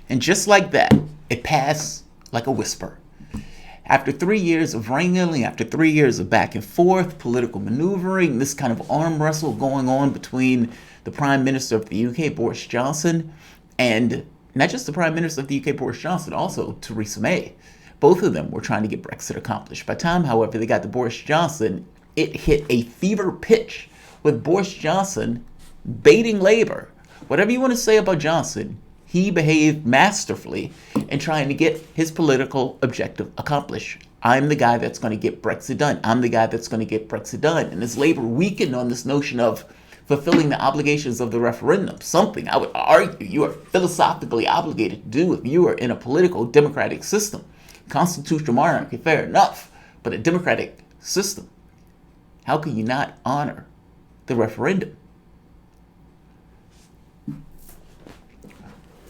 And just like that, it passed like a whisper. After 3 years of wrangling, after 3 years of back and forth, political maneuvering, this kind of arm wrestle going on between the Prime Minister of the UK, Boris Johnson, and not just the Prime Minister of the UK, Boris Johnson, also Theresa May. Both of them were trying to get Brexit accomplished. By the time, however, they got to Boris Johnson, it hit a fever pitch with Boris Johnson baiting Labour. Whatever you want to say about Johnson, he behaved masterfully in trying to get his political objective accomplished. I'm the guy that's going to get Brexit done. I'm the guy that's going to get Brexit done. And as Labour weakened on this notion of fulfilling the obligations of the referendum, something I would argue you are philosophically obligated to do if you are in a political democratic system. Constitutional monarchy, fair enough, but a democratic system, how can you not honor the referendum?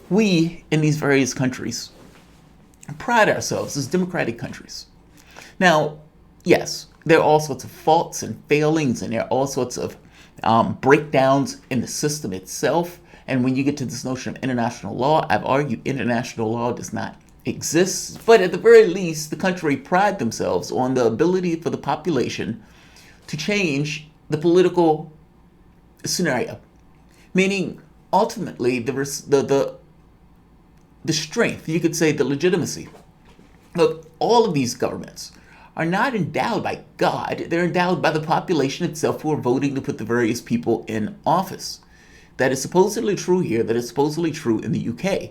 We, in these various countries, pride ourselves as democratic countries. Now, yes, there are all sorts of faults and failings, and there are all sorts of breakdowns in the system itself. And when you get to this notion of international law, I've argued international law does not exist. But at the very least, the country pride themselves on the ability for the population to change the political scenario. Meaning, ultimately, the strength, you could say the legitimacy. Look, all of these governments are not endowed by God. They're endowed by the population itself who are voting to put the various people in office. That is supposedly true here. That is supposedly true in the UK.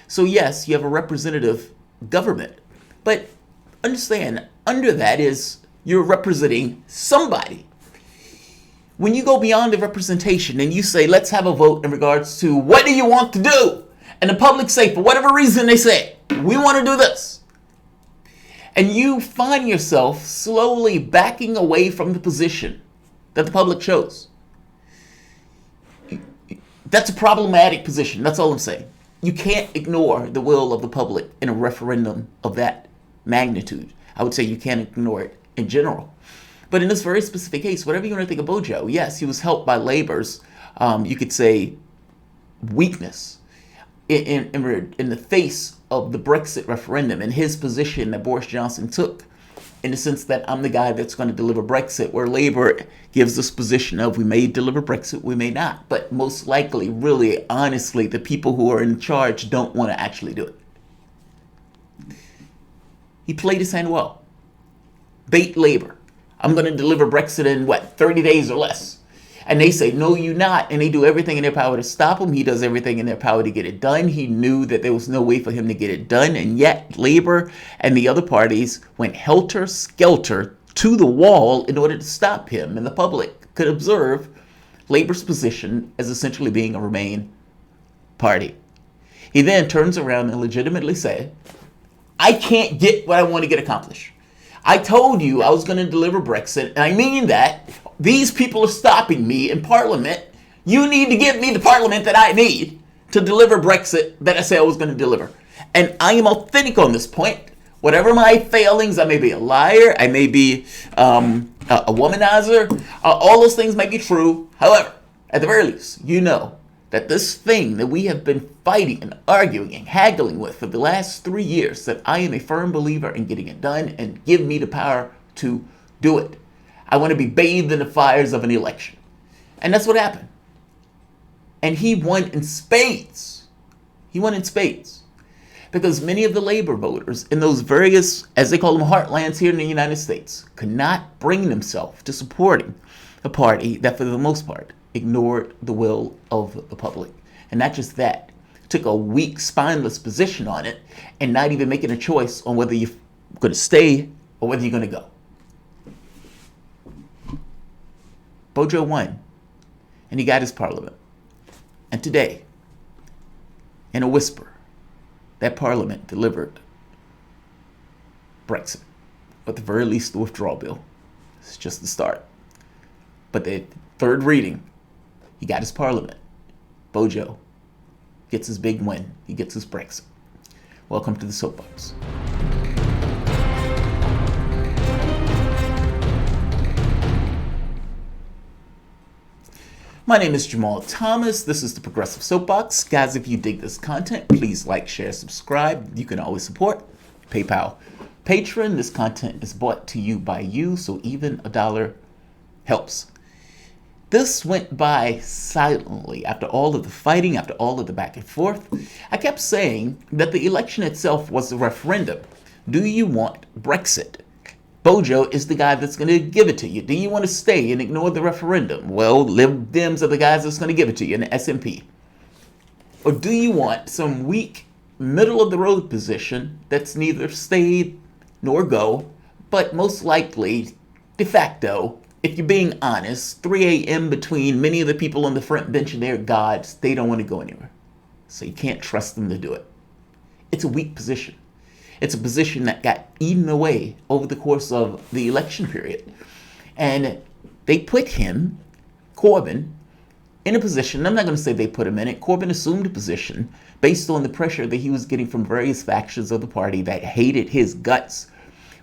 So yes, you have a representative government. But understand, under that is you're representing somebody. When you go beyond the representation and you say, let's have a vote in regards to what do you want to do? And the public say, for whatever reason, they say, we want to do this. And you find yourself slowly backing away from the position that the public chose. That's a problematic position. That's all I'm saying. You can't ignore the will of the public in a referendum of that magnitude. I would say you can't ignore it in general. But in this very specific case, whatever you want to think of Bojo, yes, he was helped by Labour's, you could say, weakness in the face of the Brexit referendum and his position that Boris Johnson took, in the sense that I'm the guy that's going to deliver Brexit, where Labour gives this position of we may deliver Brexit, we may not. But most likely, really, honestly, the people who are in charge don't want to actually do it. He played his hand well. Bait Labour. I'm going to deliver Brexit in, 30 days or less. And they say, no, you're not. And they do everything in their power to stop him. He does everything in their power to get it done. He knew that there was no way for him to get it done. And yet Labour and the other parties went helter-skelter to the wall in order to stop him. And the public could observe Labour's position as essentially being a Remain party. He then turns around and legitimately said, I can't get what I want to get accomplished. I told you I was going to deliver Brexit, and I mean that. These people are stopping me in Parliament. You need to give me the Parliament that I need to deliver Brexit that I said I was going to deliver. And I am authentic on this point. Whatever my failings, I may be a liar, I may be a womanizer, all those things may be true. However, at the very least, you know that this thing that we have been fighting and arguing and haggling with for the last 3 years, that I am a firm believer in getting it done and give me the power to do it. I want to be bathed in the fires of an election. And that's what happened. And he won in spades. He won in spades. Because many of the Labour voters in those various, as they call them, heartlands here in the United States, could not bring themselves to supporting a party that, for the most part, ignored the will of the public. And not just that, took a weak, spineless position on it and not even making a choice on whether you're going to stay or whether you're going to go. Bojo won, and he got his parliament. And today, in a whisper, that parliament delivered Brexit, or at the very least the withdrawal bill. It's just the start. But the third reading, he got his parliament. Bojo gets his big win. He gets his Brexit. Welcome to the Soapbox. My name is Jamarl Thomas. This is the Progressive Soapbox. Guys, if you dig this content, please like, share, subscribe. You can always support PayPal, Patreon. This content is brought to you by you, so even $1 helps. This went by silently after all of the fighting, after all of the back and forth. I kept saying that the election itself was a referendum. Do you want Brexit? Bojo is the guy that's going to give it to you. Do you want to stay and ignore the referendum? Well, Lib Dems are the guys that's going to give it to you in the SNP. Or do you want some weak, middle-of-the-road position that's neither stay nor go, but most likely, de facto, if you're being honest, 3 a.m. between many of the people on the front bench and their gods, they don't want to go anywhere. So you can't trust them to do it. It's a weak position. It's a position that got eaten away over the course of the election period. And they put him, Corbyn, in a position, I'm not going to say they put him in it, Corbyn assumed a position based on the pressure that he was getting from various factions of the party that hated his guts,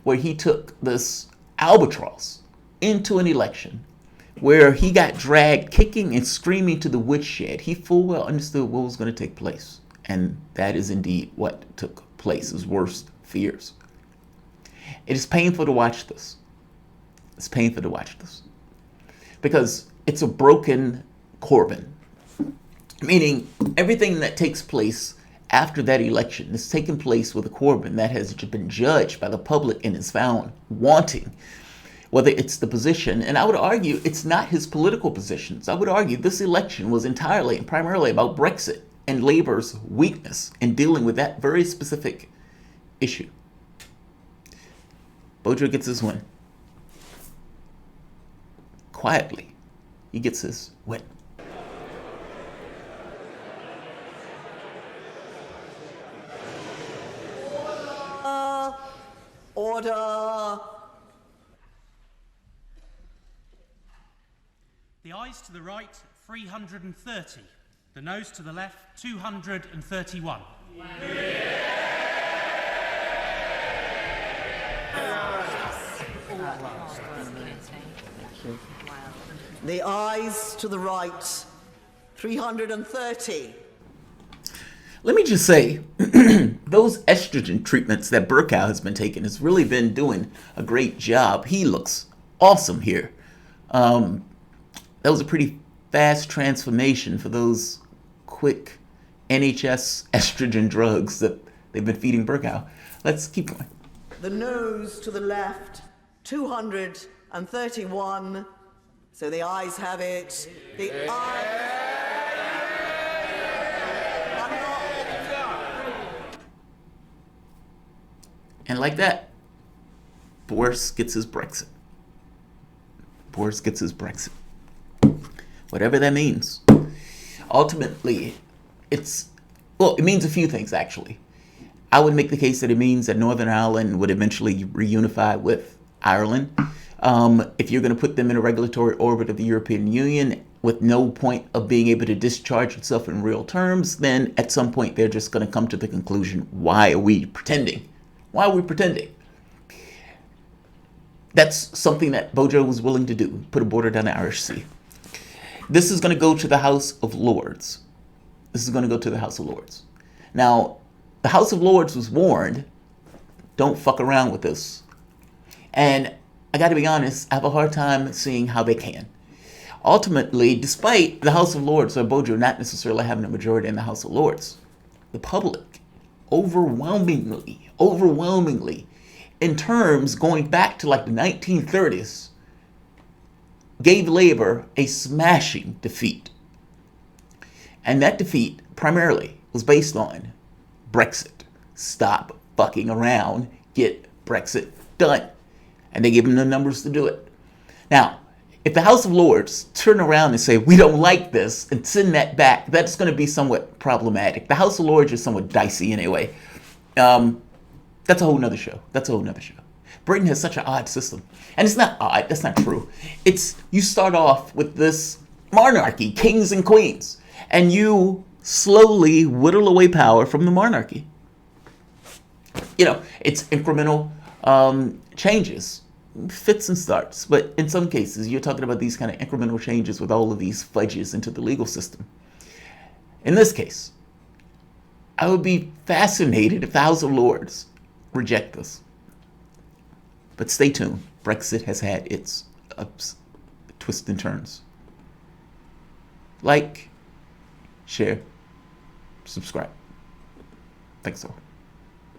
where he took this albatross into an election where he got dragged kicking and screaming to the woodshed. He full well understood what was going to take place. And that is indeed what took place, his worst fears. It is painful to watch this. It's painful to watch this. Because it's a broken Corbyn. Meaning everything that takes place after that election is taking place with a Corbyn that has been judged by the public and is found wanting. Whether it's the position, and I would argue it's not his political positions. I would argue this election was entirely and primarily about Brexit and Labour's weakness in dealing with that very specific issue. Bojo gets his win. Quietly, he gets his win. Order. The ayes to the right, 330. The noes to the left, 231. The ayes to the right, 330. Let me just say, those estrogen treatments that Burkow has been taking has really been doing a great job. He looks awesome here. That was a pretty fast transformation for those quick NHS estrogen drugs that they've been feeding Burkow. Let's keep going. The noes to the left, 231. So the ayes have it. The ayes. And like that, Boris gets his Brexit. Boris gets his Brexit. Whatever that means. Ultimately, it means a few things, actually. I would make the case that it means that Northern Ireland would eventually reunify with Ireland. If you're going to put them in a regulatory orbit of the European Union with no point of being able to discharge itself in real terms, then at some point they're just going to come to the conclusion, why are we pretending? Why are we pretending? That's something that Bojo was willing to do, put a border down the Irish Sea. This is going to go to the House of Lords. This is going to go to the House of Lords. Now, the House of Lords was warned, don't fuck around with this. And I got to be honest, I have a hard time seeing how they can. Ultimately, despite the House of Lords or Bojo not necessarily having a majority in the House of Lords, the public overwhelmingly, in terms going back to like the 1930s, gave Labour a smashing defeat. And that defeat primarily was based on Brexit. Stop fucking around, get Brexit done. And they gave them the numbers to do it. Now, if the House of Lords turn around and say, we don't like this, and send that back, that's going to be somewhat problematic. The House of Lords is somewhat dicey anyway. That's a whole nother show. Britain has such an odd system. And it's not odd, that's not true. It's, you start off with this monarchy, kings and queens, and you slowly whittle away power from the monarchy. You know, it's incremental changes. fits and starts, but in some cases, you're talking about these kind of incremental changes with all of these fledges into the legal system. In this case, I would be fascinated if the House of Lords reject this. But stay tuned. Brexit has had its ups, twists and turns. Like, share, subscribe. Thanks all.